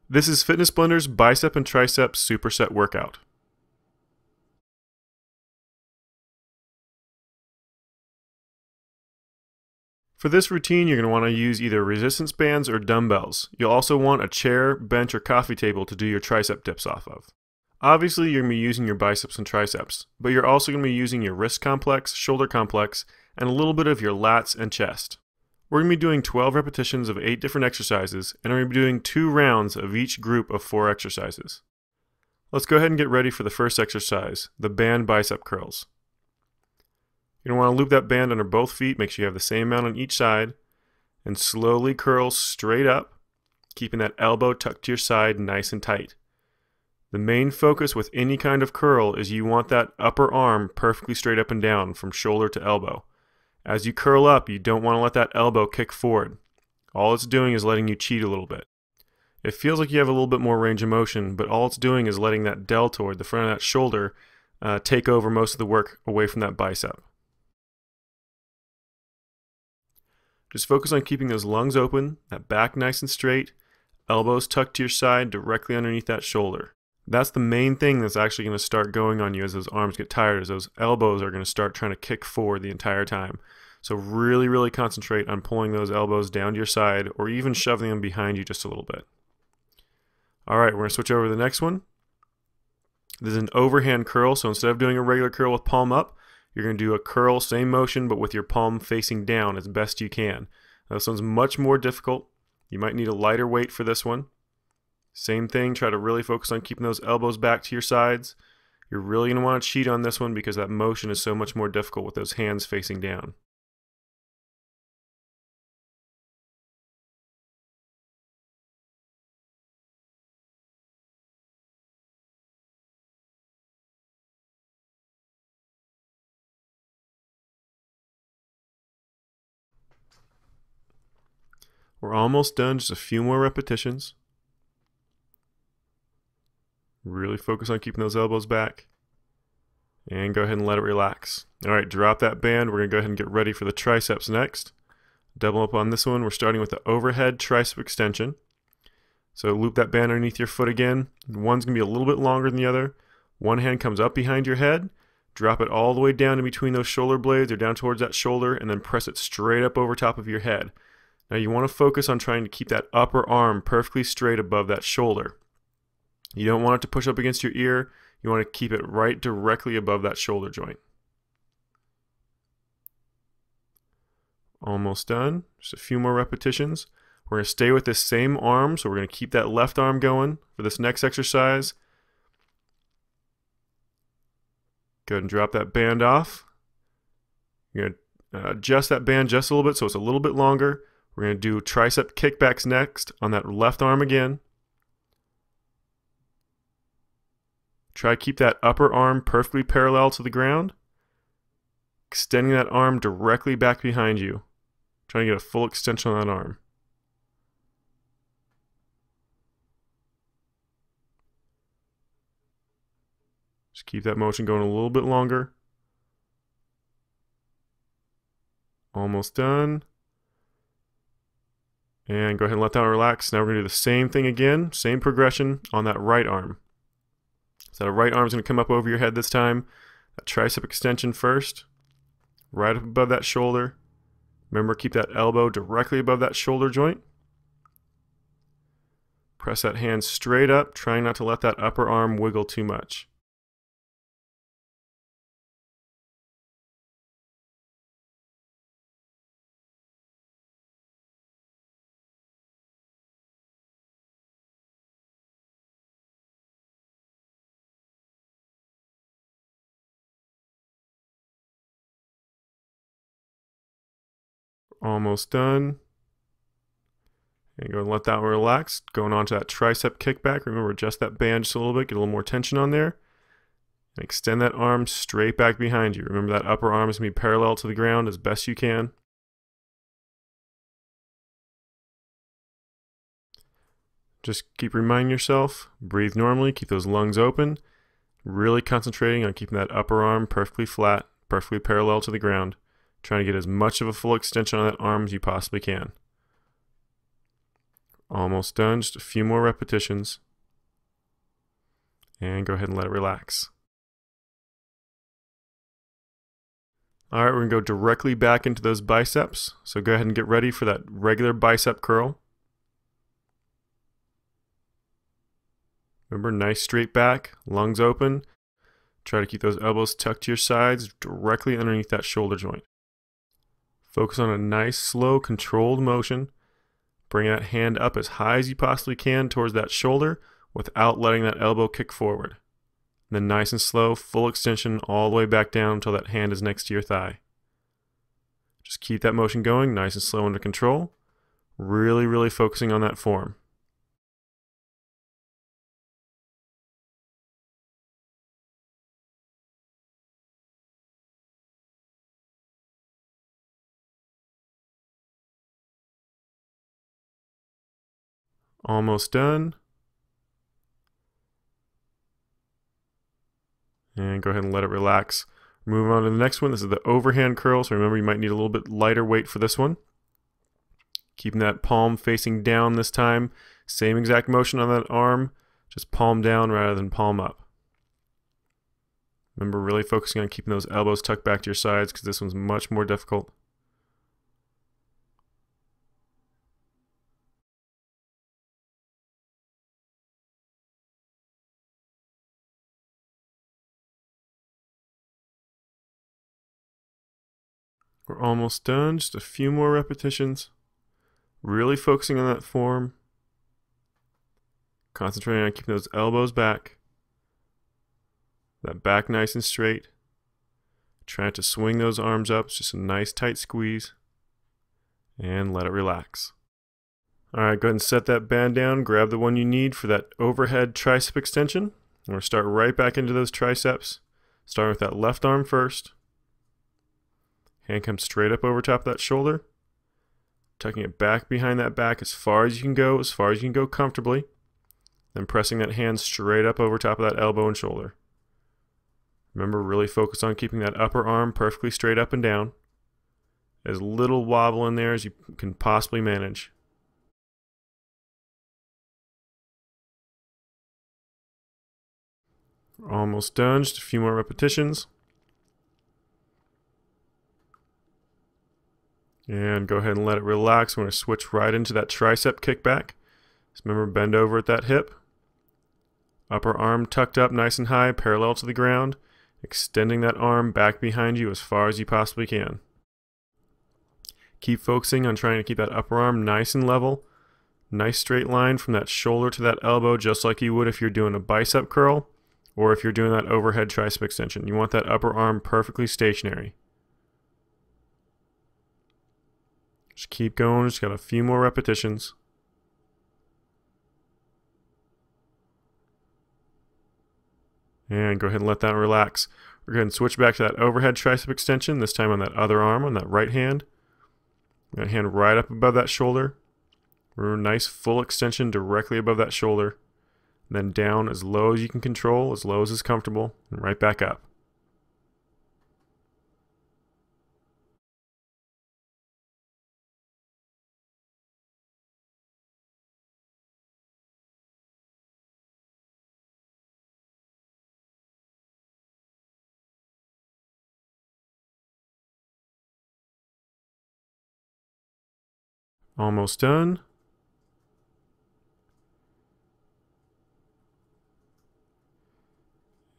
This is Fitness Blender's Bicep and Tricep Superset Workout. For this routine, you're going to want to use either resistance bands or dumbbells. You'll also want a chair, bench, or coffee table to do your tricep dips off of. Obviously, you're going to be using your biceps and triceps, but you're also going to be using your wrist complex, shoulder complex, and a little bit of your lats and chest. We're going to be doing 12 repetitions of 8 different exercises, and we're going to be doing 2 rounds of each group of 4 exercises. Let's go ahead and get ready for the first exercise, the band bicep curls. You're going to want to loop that band under both feet, make sure you have the same amount on each side, and slowly curl straight up, keeping that elbow tucked to your side nice and tight. The main focus with any kind of curl is you want that upper arm perfectly straight up and down from shoulder to elbow. As you curl up, you don't want to let that elbow kick forward. All it's doing is letting you cheat a little bit. It feels like you have a little bit more range of motion, but all it's doing is letting that deltoid, the front of that shoulder, take over most of the work away from that bicep. Just focus on keeping those lungs open, that back nice and straight, elbows tucked to your side directly underneath that shoulder. That's the main thing that's actually going to start going on you as those arms get tired, as those elbows are going to start trying to kick forward the entire time. So really concentrate on pulling those elbows down to your side or even shoving them behind you just a little bit. Alright, we're going to switch over to the next one. This is an overhand curl, so instead of doing a regular curl with palm up, you're going to do a curl, same motion, but with your palm facing down as best you can. Now, this one's much more difficult. You might need a lighter weight for this one. Same thing, try to really focus on keeping those elbows back to your sides. You're really going to want to cheat on this one because that motion is so much more difficult with those hands facing down. We're almost done, just a few more repetitions. Really focus on keeping those elbows back. And go ahead and let it relax. Alright, drop that band. We're going to go ahead and get ready for the triceps next. Double up on this one. We're starting with the overhead tricep extension. So loop that band underneath your foot again. One's going to be a little bit longer than the other. One hand comes up behind your head. Drop it all the way down in between those shoulder blades or down towards that shoulder, and then press it straight up over top of your head. Now you want to focus on trying to keep that upper arm perfectly straight above that shoulder. You don't want it to push up against your ear. You want to keep it right directly above that shoulder joint. Almost done. Just a few more repetitions. We're going to stay with this same arm, so we're going to keep that left arm going for this next exercise. Go ahead and drop that band off. You're going to adjust that band just a little bit so it's a little bit longer. We're going to do tricep kickbacks next on that left arm again. Try to keep that upper arm perfectly parallel to the ground. Extending that arm directly back behind you. Trying to get a full extension on that arm. Just keep that motion going a little bit longer. Almost done. And go ahead and let that relax. Now we're going to do the same thing again, same progression on that right arm. So that right arm's going to come up over your head this time. That tricep extension first, right up above that shoulder. Remember, keep that elbow directly above that shoulder joint. Press that hand straight up, trying not to let that upper arm wiggle too much. Almost done. And go and let that one relax. Going on to that tricep kickback. Remember, adjust that band just a little bit, get a little more tension on there. And extend that arm straight back behind you. Remember, that upper arm is going to be parallel to the ground as best you can. Just keep reminding yourself, breathe normally, keep those lungs open. Really concentrating on keeping that upper arm perfectly flat, perfectly parallel to the ground. Trying to get as much of a full extension on that arm as you possibly can. Almost done, just a few more repetitions. And go ahead and let it relax. All right, we're gonna go directly back into those biceps. So go ahead and get ready for that regular bicep curl. Remember, nice straight back, lungs open. Try to keep those elbows tucked to your sides, directly underneath that shoulder joint. Focus on a nice, slow, controlled motion. Bring that hand up as high as you possibly can towards that shoulder without letting that elbow kick forward. And then nice and slow, full extension all the way back down until that hand is next to your thigh. Just keep that motion going, nice and slow under control. Really focusing on that form. Almost done. And go ahead and let it relax. Moving on to the next one. This is the overhand curl. So remember, you might need a little bit lighter weight for this one. Keeping that palm facing down this time. Same exact motion on that arm, just palm down rather than palm up. Remember, really focusing on keeping those elbows tucked back to your sides because this one's much more difficult. We're almost done, just a few more repetitions. Really focusing on that form. Concentrating on keeping those elbows back. That back nice and straight. Trying to swing those arms up, it's just a nice tight squeeze. And let it relax. Alright, go ahead and set that band down. Grab the one you need for that overhead tricep extension. And we'll start right back into those triceps. Starting with that left arm first. Hand comes straight up over top of that shoulder. Tucking it back behind that back as far as you can go comfortably. Then pressing that hand straight up over top of that elbow and shoulder. Remember, really focus on keeping that upper arm perfectly straight up and down. As little wobble in there as you can possibly manage. We're almost done, just a few more repetitions. And go ahead and let it relax. We're going to switch right into that tricep kickback. Just remember, bend over at that hip. Upper arm tucked up nice and high, parallel to the ground. Extending that arm back behind you as far as you possibly can. Keep focusing on trying to keep that upper arm nice and level. Nice straight line from that shoulder to that elbow, just like you would if you're doing a bicep curl or if you're doing that overhead tricep extension. You want that upper arm perfectly stationary. Just keep going, just got a few more repetitions. And go ahead and let that relax. We're going to switch back to that overhead tricep extension, this time on that other arm, on that right hand. That hand right up above that shoulder. Nice full extension directly above that shoulder. And then down as low as you can control, as low as is comfortable, and right back up. Almost done.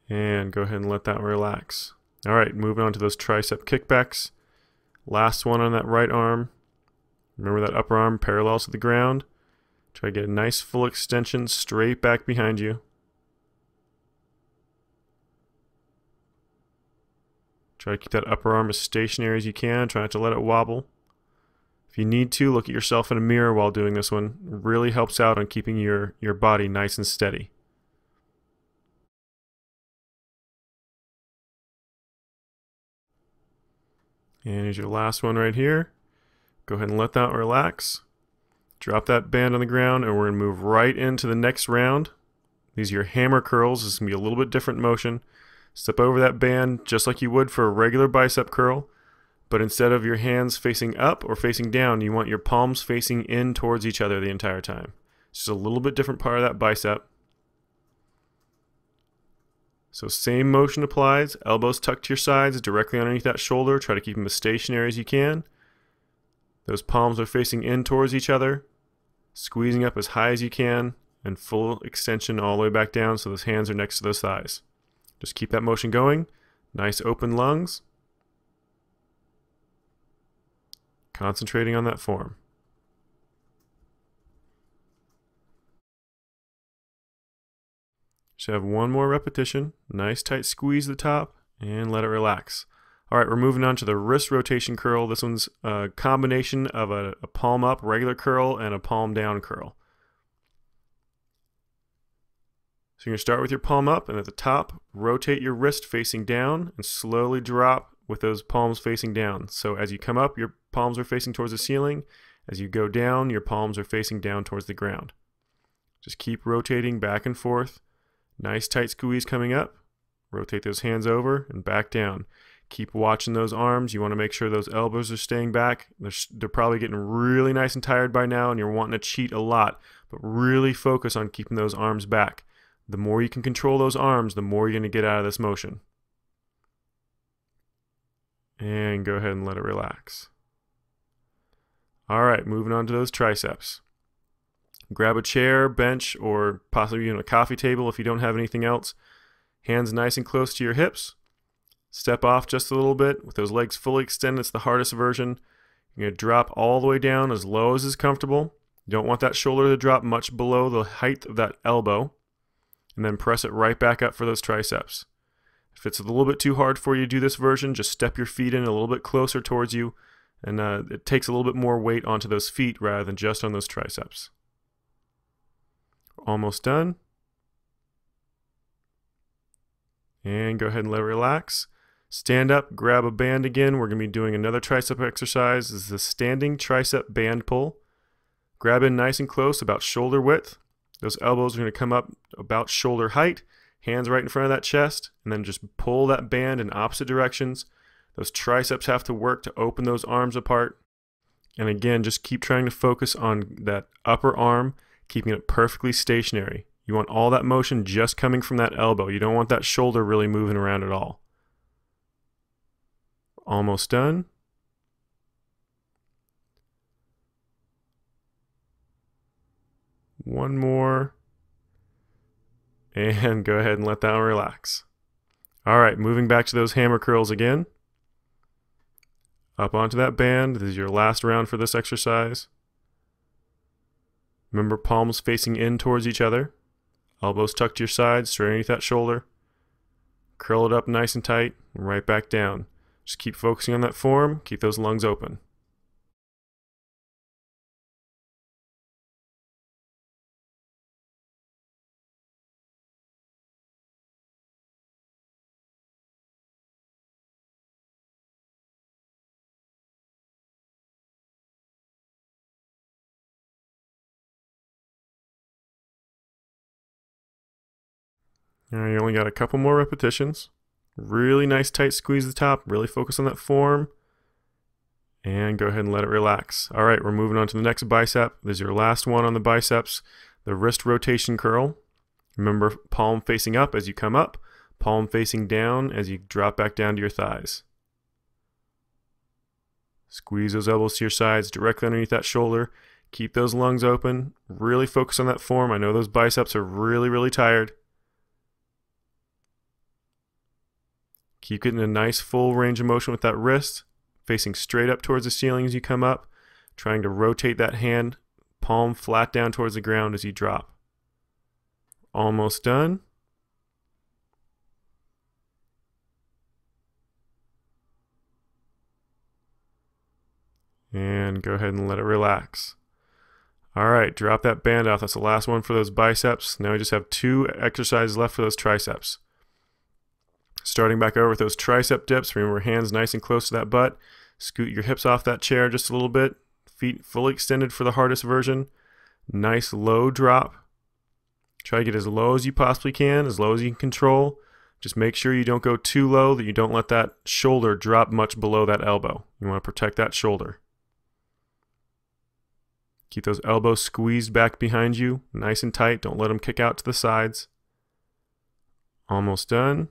And go ahead and let that relax. Alright, moving on to those tricep kickbacks. Last one on that right arm. Remember that upper arm parallel to the ground. Try to get a nice full extension straight back behind you. Try to keep that upper arm as stationary as you can. Try not to let it wobble. If you need to, look at yourself in a mirror while doing this one. It really helps out on keeping your body nice and steady. And here's your last one right here. Go ahead and let that relax. Drop that band on the ground, and we're going to move right into the next round. These are your hammer curls. This is going to be a little bit different motion. Step over that band just like you would for a regular bicep curl, But instead of your hands facing up or facing down, you want your palms facing in towards each other the entire time. It's just a little bit different part of that bicep. So same motion applies, elbows tucked to your sides, directly underneath that shoulder. Try to keep them as stationary as you can. Those palms are facing in towards each other, squeezing up as high as you can, and full extension all the way back down so those hands are next to those thighs. Just keep that motion going. Nice open lungs. Concentrating on that form. Should have one more repetition. Nice tight squeeze at the top and let it relax. All right, we're moving on to the wrist rotation curl. This one's a combination of a palm up regular curl and a palm down curl. So you're going to start with your palm up, and at the top, rotate your wrist facing down and slowly drop with those palms facing down. So as you come up, your palms are facing towards the ceiling. As you go down, your palms are facing down towards the ground. Just keep rotating back and forth. Nice tight squeeze coming up. Rotate those hands over and back down. Keep watching those arms. You want to make sure those elbows are staying back. They're probably getting really nice and tired by now, and you're wanting to cheat a lot. But really focus on keeping those arms back. The more you can control those arms, the more you're going to get out of this motion. And go ahead and let it relax. All right, moving on to those triceps. Grab a chair, bench, or possibly even a coffee table if you don't have anything else. Hands nice and close to your hips. Step off just a little bit with those legs fully extended. It's the hardest version. You're going to drop all the way down as low as is comfortable. You don't want that shoulder to drop much below the height of that elbow. And then press it right back up for those triceps. If it's a little bit too hard for you to do this version, just step your feet in a little bit closer towards you, and it takes a little bit more weight onto those feet rather than just on those triceps. Almost done. And go ahead and let it relax. Stand up, grab a band again. We're going to be doing another tricep exercise. This is the standing tricep band pull. Grab in nice and close, about shoulder width. Those elbows are going to come up about shoulder height, hands right in front of that chest, and then just pull that band in opposite directions. Those triceps have to work to open those arms apart. And again, just keep trying to focus on that upper arm, keeping it perfectly stationary. You want all that motion just coming from that elbow. You don't want that shoulder really moving around at all. Almost done. One more. And go ahead and let that one relax. All right, moving back to those hammer curls again. Up onto that band. This is your last round for this exercise. Remember, palms facing in towards each other. Elbows tucked to your sides, straight underneath that shoulder. Curl it up nice and tight, and right back down. Just keep focusing on that form. Keep those lungs open. All right, you only got a couple more repetitions. Really nice tight squeeze at the top. Really focus on that form. And go ahead and let it relax. All right, we're moving on to the next bicep. This is your last one on the biceps, the wrist rotation curl. Remember, palm facing up as you come up, palm facing down as you drop back down to your thighs. Squeeze those elbows to your sides, directly underneath that shoulder. Keep those lungs open. Really focus on that form. I know those biceps are really, really tired. Keep getting a nice full range of motion with that wrist, facing straight up towards the ceiling as you come up, trying to rotate that hand, palm flat down towards the ground as you drop. Almost done. And go ahead and let it relax. All right, drop that band off. That's the last one for those biceps. Now we just have 2 exercises left for those triceps. Starting back over with those tricep dips. Remember, hands nice and close to that butt. Scoot your hips off that chair just a little bit. Feet fully extended for the hardest version. Nice low drop. Try to get as low as you possibly can, as low as you can control. Just make sure you don't go too low, that you don't let that shoulder drop much below that elbow. You want to protect that shoulder. Keep those elbows squeezed back behind you, nice and tight. Don't let them kick out to the sides. Almost done.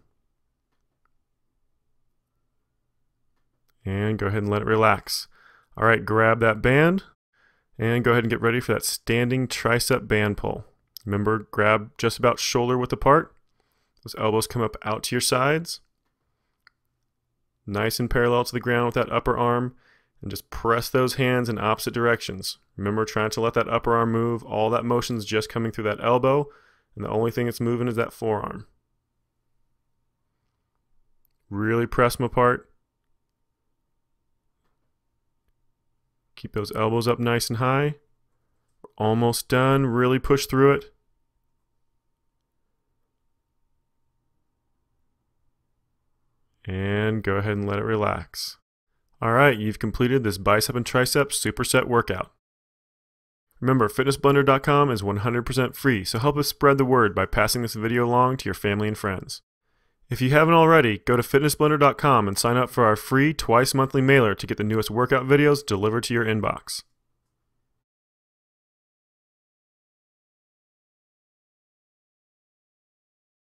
And go ahead and let it relax. All right, grab that band and go ahead and get ready for that standing tricep band pull. Remember, grab just about shoulder width apart. Those elbows come up out to your sides. Nice and parallel to the ground with that upper arm. And just press those hands in opposite directions. Remember, trying to let that upper arm move. All that motion's just coming through that elbow, and the only thing that's moving is that forearm. Really press them apart. Keep those elbows up nice and high. We're almost done. Really push through it. And go ahead and let it relax. Alright, you've completed this bicep and tricep superset workout. Remember, fitnessblender.com is 100% free, so help us spread the word by passing this video along to your family and friends. If you haven't already, go to fitnessblender.com and sign up for our free twice monthly mailer to get the newest workout videos delivered to your inbox.